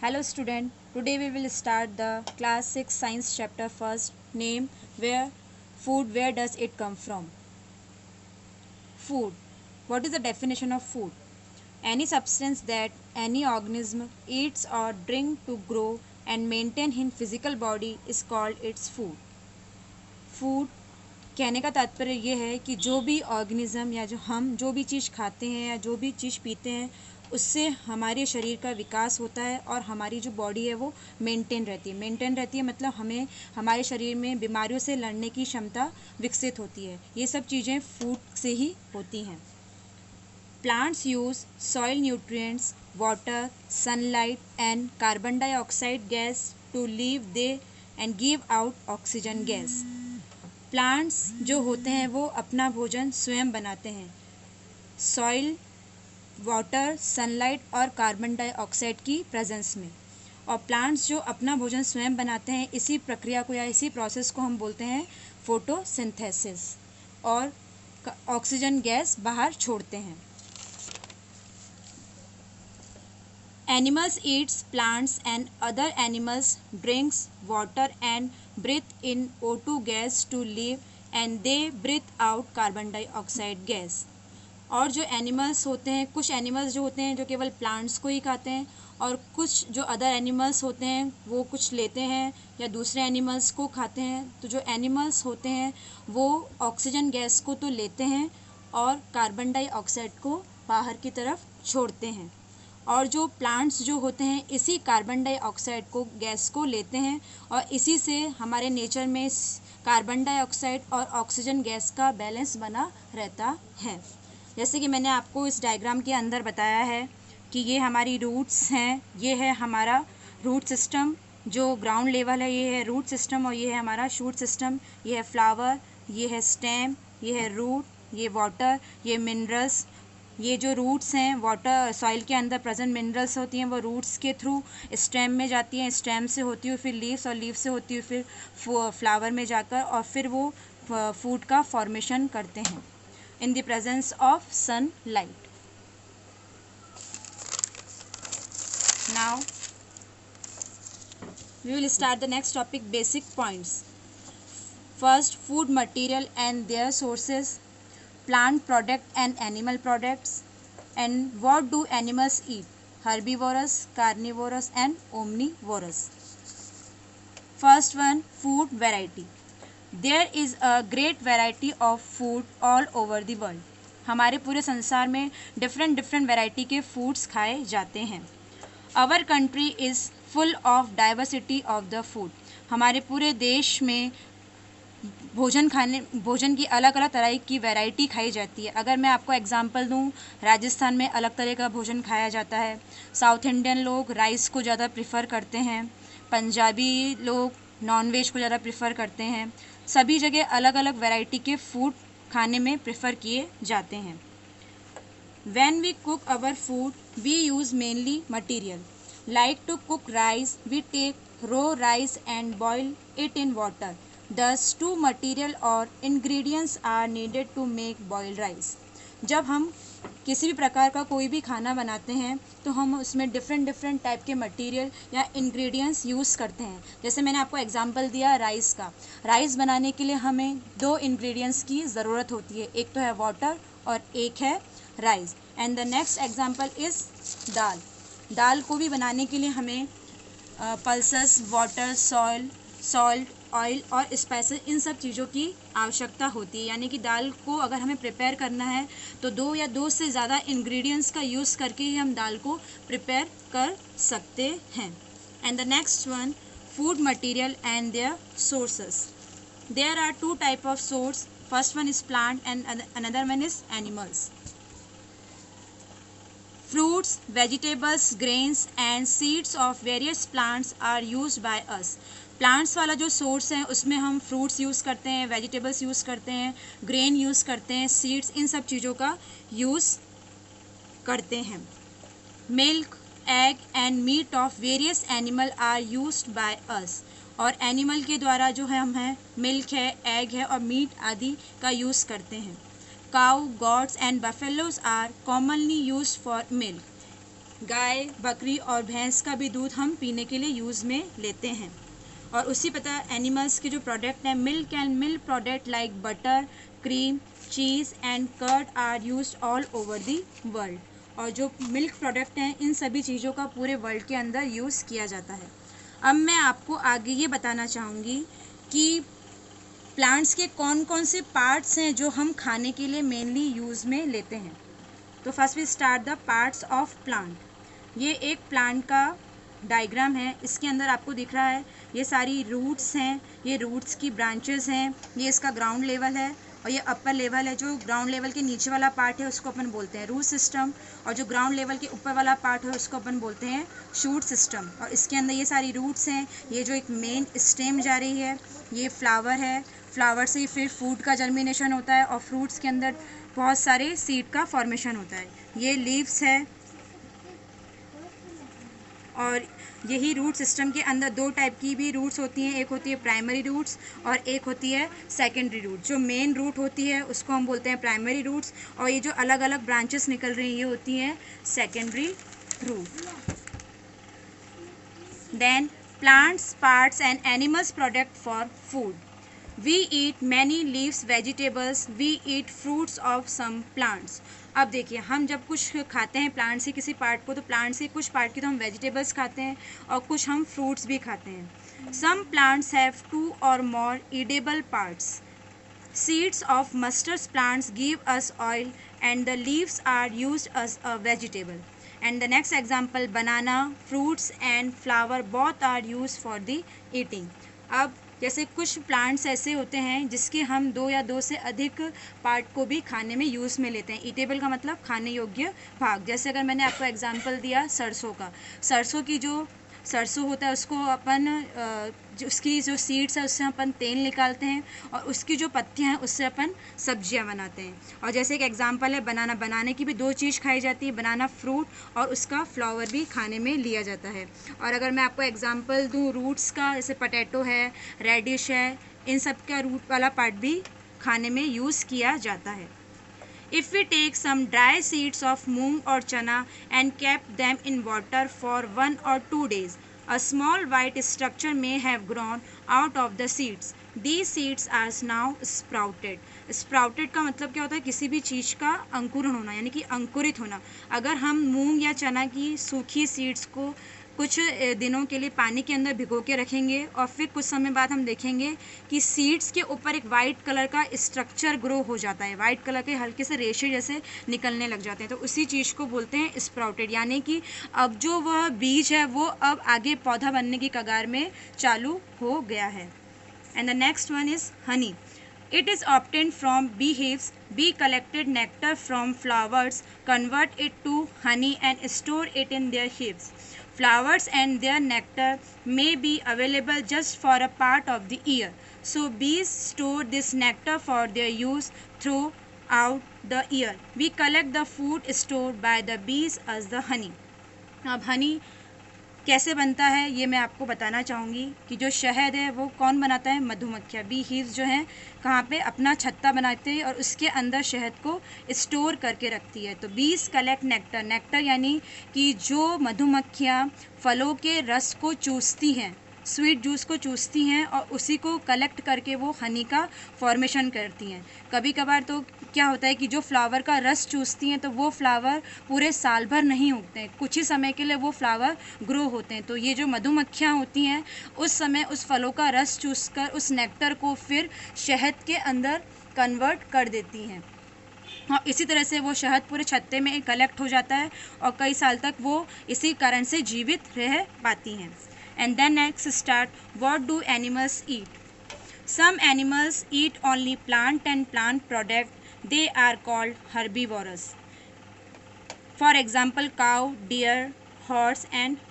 Hello student, today we will start the class 6 science chapter first, name where does it come from? Food. What is the definition of food? Any substance that any organism eats or drink to grow and maintain in physical body is called its food. Food कहने का तात्पर्य ये है कि जो भी organism या जो भी चीज़ खाते हैं या जो भी चीज़ पीते हैं उससे हमारे शरीर का विकास होता है और हमारी जो बॉडी है वो मेंटेन रहती है मतलब हमें हमारे शरीर में बीमारियों से लड़ने की क्षमता विकसित होती है। ये सब चीज़ें फूड से ही होती हैं। Plants use soil nutrients, water, sunlight and carbon dioxide gas to live they and give out oxygen gas. Plants जो होते हैं वो अपना भोजन स्वयं बनाते हैं सॉइल, वाटर, सनलाइट और कार्बन डाइऑक्साइड की प्रेजेंस में। और प्लांट्स जो अपना भोजन स्वयं बनाते हैं इसी प्रक्रिया को या इसी प्रोसेस को हम बोलते हैं फोटोसिंथेसिस और ऑक्सीजन गैस बाहर छोड़ते हैं। Animals eats plants and other animals drinks water and breathe in O2 gas to live and they breathe out carbon dioxide gas। और जो एनिमल्स होते हैं, कुछ एनिमल्स जो होते हैं जो केवल प्लांट्स को ही खाते हैं और कुछ जो अदर एनिमल्स होते हैं वो कुछ लेते हैं या दूसरे एनिमल्स को खाते हैं। तो जो एनिमल्स होते हैं वो ऑक्सीजन गैस को तो लेते हैं और कार्बन डाइऑक्साइड को बाहर की तरफ छोड़ते हैं। और जो प्लांट्स जो होते हैं इसी कार्बन डाइऑक्साइड को गैस को लेते हैं और इसी से हमारे नेचर में कार्बन डाइऑक्साइड और ऑक्सीजन गैस का बैलेंस बना रहता है। जैसे कि मैंने आपको इस डायग्राम के अंदर बताया है कि ये हमारी रूट्स हैं, ये है हमारा रूट सिस्टम जो ग्राउंड लेवल है, ये है रूट सिस्टम और ये है हमारा शूट सिस्टम। ये है फ्लावर, ये है स्टेम, ये है रूट, ये वाटर, ये मिनरल्स। ये जो रूट्स हैं वाटर सॉइल के अंदर प्रेजेंट मिनरल्स होती हैं वो रूट्स के थ्रू स्टेम में जाती हैं, स्टेम से होती हुई फिर लीव्स और लीव्स से होती हुई फिर फ्लावर में जाकर और फिर वो फूड का फॉर्मेशन करते हैं in the presence of sunlight. Now we will start the next topic, basic points. First, food material and their sources, plant product and animal products, and what do animals eat? Herbivorous, carnivorous and omnivorous. First one, food variety. There is a great variety of food all over the world. हमारे पूरे संसार में different variety के foods खाए जाते हैं। Our country is full of diversity of the food. हमारे पूरे देश में भोजन की अलग अलग तरह की वैरायटी खाई जाती है। अगर मैं आपको एग्जांपल दूं, राजस्थान में अलग तरह का भोजन खाया जाता है। साउथ इंडियन लोग राइस को ज़्यादा प्रेफर करते हैं, पंजाबी लोग नॉनवेज को ज़्यादा प्रेफर करते हैं। सभी जगह अलग अलग वैरायटी के फूड खाने में प्रेफर किए जाते हैं। When we cook our food, we use mainly material. Like to cook rice, we take raw rice and boil it in water. Thus, two material or ingredients are needed to make boiled rice. जब हम किसी भी प्रकार का कोई भी खाना बनाते हैं तो हम उसमें डिफरेंट टाइप के मटेरियल या इंग्रेडिएंट्स यूज़ करते हैं। जैसे मैंने आपको एग्जांपल दिया राइस का। राइस बनाने के लिए हमें दो इंग्रेडिएंट्स की ज़रूरत होती है, एक तो है वाटर और एक है rice. And the next example is dal. दाल को भी बनाने के लिए हमें पल्सेस, वाटर, सॉल्ट, ऑयल और स्पाइसेस, इन सब चीज़ों की आवश्यकता होती है। यानी कि दाल को अगर हमें प्रिपेयर करना है तो दो से ज़्यादा इंग्रेडिएंट्स का यूज़ करके ही हम दाल को प्रिपेयर कर सकते हैं। And the next one, food material and their sources. There are two type of source. First one is plant and another one is animals. Fruits, vegetables, grains and seeds of various plants are used by us. Plants वाला जो source है उसमें हम fruits use करते हैं, vegetables use करते हैं, grain use करते हैं, सीड्स, इन सब चीज़ों का यूज़ करते हैं। Milk, egg and meat of various animal are used by us. और एनिमल के द्वारा जो है हम हैं मिल्क है, एग है और मीट आदि का यूज़ करते हैं। Cow, goats and buffaloes are commonly used for milk. गाय, बकरी और भैंस का भी दूध हम पीने के लिए यूज़ में लेते हैं। और उसी पता एनिमल्स के जो प्रोडक्ट हैं, milk and milk product like butter, cream, cheese and curd are used all over the world. और जो मिल्क प्रोडक्ट हैं, इन सभी चीज़ों का पूरे वर्ल्ड के अंदर यूज़ किया जाता है। अब मैं आपको आगे ये बताना चाहूँगी कि प्लांट्स के कौन कौन से पार्ट्स हैं जो हम खाने के लिए मेनली यूज़ में लेते हैं। तो first we start the parts of plant. ये एक प्लांट का डायग्राम है। इसके अंदर आपको दिख रहा है ये सारी रूट्स हैं, ये रूट्स की ब्रांचेस हैं, ये इसका ग्राउंड लेवल है और ये अपर लेवल है। जो ग्राउंड लेवल के नीचे वाला पार्ट है उसको अपन बोलते हैं रूट सिस्टम, और जो ग्राउंड लेवल के ऊपर वाला पार्ट है उसको अपन बोलते हैं शूट सिस्टम। और इसके अंदर ये सारी रूट्स हैं। ये जो एक मेन स्टेम जा रही है, ये फ्लावर है, फ्लावर से फिर फूड का जर्मिनेशन होता है और फ्रूट्स के अंदर बहुत सारे सीड का फॉर्मेशन होता है। ये लीव्स है और यही रूट सिस्टम के अंदर दो टाइप की भी रूट्स होती हैं। एक होती है प्राइमरी रूट्स और एक होती है सेकेंडरी रूट। जो मेन रूट होती है उसको हम बोलते हैं प्राइमरी रूट्स, और ये जो अलग अलग ब्रांचेस निकल रही हैं ये होती हैं secondary root. Then plants, parts and animals product for food. We eat many leaves vegetables, we eat fruits of some plants। अब देखिए, हम जब कुछ खाते हैं प्लांट से किसी पार्ट को, तो प्लांट से कुछ पार्ट की तो हम वेजिटेबल्स खाते हैं और कुछ हम फ्रूट्स भी खाते हैं। Some plants have 2 or more edible parts। Seeds of mustard plants give us oil and the leaves are used as a vegetable। And the next example, banana, fruits and flower both are used for the eating। अब जैसे कुछ plants ऐसे होते हैं जिसके हम 2 या 2 से अधिक पार्ट को भी खाने में यूज़ में लेते हैं। ईटेबल का मतलब खाने योग्य भाग। जैसे अगर मैंने आपको एग्जांपल दिया सरसों का, सरसों की जो सरसों होता है उसको अपन उसकी जो सीड्स है उससे अपन तेल निकालते हैं और उसकी जो पत्तियां हैं उससे अपन सब्जियां बनाते हैं। और जैसे एक एग्जांपल है बनाना, बनाने की भी 2 चीज़ खाई जाती है, बनाना फ्रूट और उसका फ्लावर भी खाने में लिया जाता है। और अगर मैं आपको एग्जांपल दूं रूट्स का, जैसे पोटैटो है, रेडिश है, इन सब का रूट वाला पार्ट भी खाने में यूज़ किया जाता है। If we take some dry seeds of moong or chana and kept them in water for 1 or 2 days, a small white structure may have grown out of the seeds. These seeds are now sprouted। Sprouted का मतलब क्या होता है? किसी भी चीज़ का अंकुरण होना, यानी कि अंकुरित होना। अगर हम मूंग या चना की सूखी सीड्स को कुछ दिनों के लिए पानी के अंदर भिगो के रखेंगे और फिर कुछ समय बाद हम देखेंगे कि सीड्स के ऊपर एक वाइट कलर का स्ट्रक्चर ग्रो हो जाता है, वाइट कलर के हल्के से रेशे जैसे निकलने लग जाते हैं, तो उसी चीज़ को बोलते हैं स्प्राउटेड। यानी कि अब जो वह बीज है वो अब आगे पौधा बनने की कगार में चालू हो गया है। And the next one is Honey. It is obtained from bee hives. Bee collected nectar from flowers, convert it to honey and store it in their hives. Flowers and their nectar may be available just for a part of the year. So bees store this nectar for their use throughout the year. We collect the food stored by the bees as the honey। अब हनी कैसे बनता है ये मैं आपको बताना चाहूँगी कि जो शहद है वो कौन बनाता है? मधुमक्खियाँ। बी हीव्स जो हैं कहाँ पे? अपना छत्ता बनाते हैं और उसके अंदर शहद को स्टोर करके रखती है। तो बीज कलेक्ट नेक्टर, नेक्टर यानी कि जो मधुमक्खियाँ फलों के रस को चूसती हैं, स्वीट जूस को चूसती हैं और उसी को कलेक्ट करके वो हनी का फॉर्मेशन करती हैं। कभी कभार तो क्या होता है कि जो फ्लावर का रस चूसती हैं तो वो फ्लावर पूरे साल भर नहीं उगते हैं, कुछ ही समय के लिए वो फ्लावर ग्रो होते हैं। तो ये जो मधुमक्खियाँ होती हैं उस समय उस फलों का रस चूसकर उस नेक्टर को फिर शहद के अंदर कन्वर्ट कर देती हैं और इसी तरह से वो शहद पूरे छत्ते में कलेक्ट हो जाता है और कई साल तक वो इसी कारण से जीवित रह पाती हैं। And then next start, what do animals eat? Some animals eat only plant and plant product. They are called herbivorous. For example, cow, deer, horse and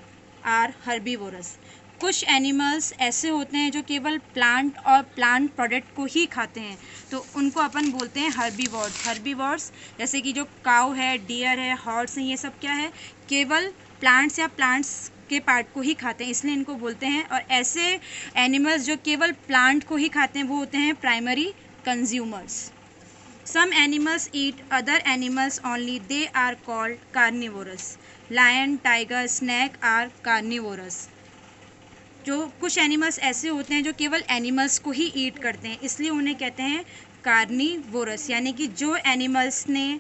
are herbivorous. कुछ एनिमल्स ऐसे होते हैं जो केवल प्लांट और प्लांट प्रोडक्ट को ही खाते हैं, तो उनको अपन बोलते हैं हर्बीवोर्स। हर्बीवोर्स जैसे कि जो काऊ है, डियर है, हॉर्स है, ये सब क्या है? केवल प्लांट्स या प्लांट्स के पार्ट को ही खाते हैं, इसलिए इनको बोलते हैं। और ऐसे एनिमल्स जो केवल प्लांट को ही खाते हैं वो होते हैं primary consumers. Some animals eat other animals only, they are called carnivorous. Lion, tiger, snake are carnivorous. जो कुछ एनिमल्स ऐसे होते हैं जो केवल एनिमल्स को ही ईट करते हैं, इसलिए उन्हें कहते हैं कार्निवोरस, यानी कि जो एनिमल्स ने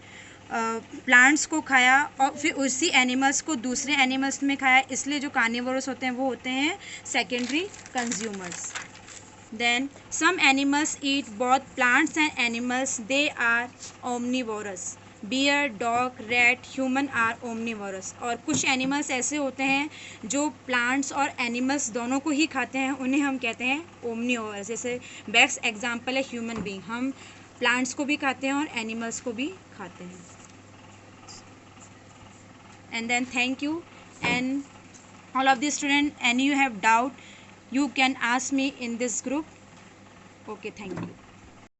प्लांट्स को खाया और फिर उसी एनिमल्स को दूसरे एनिमल्स में खाया, इसलिए जो कार्निवोरस होते हैं वो होते हैं secondary consumers. Then some animals eat both plants and animals, they are omnivorous. Bear, dog, rat, human are omnivorous. और कुछ एनिमल्स ऐसे होते हैं जो प्लांट्स और एनिमल्स दोनों को ही खाते हैं, उन्हें हम कहते हैं ओमनीवोरस। जैसे बेस्ट एग्जांपल है ह्यूमन बीइंग, हम प्लांट्स को भी खाते हैं और एनिमल्स को भी खाते हैं। And then thank you, and all of the students, and you have doubt, you can ask me in this group. Okay, thank you.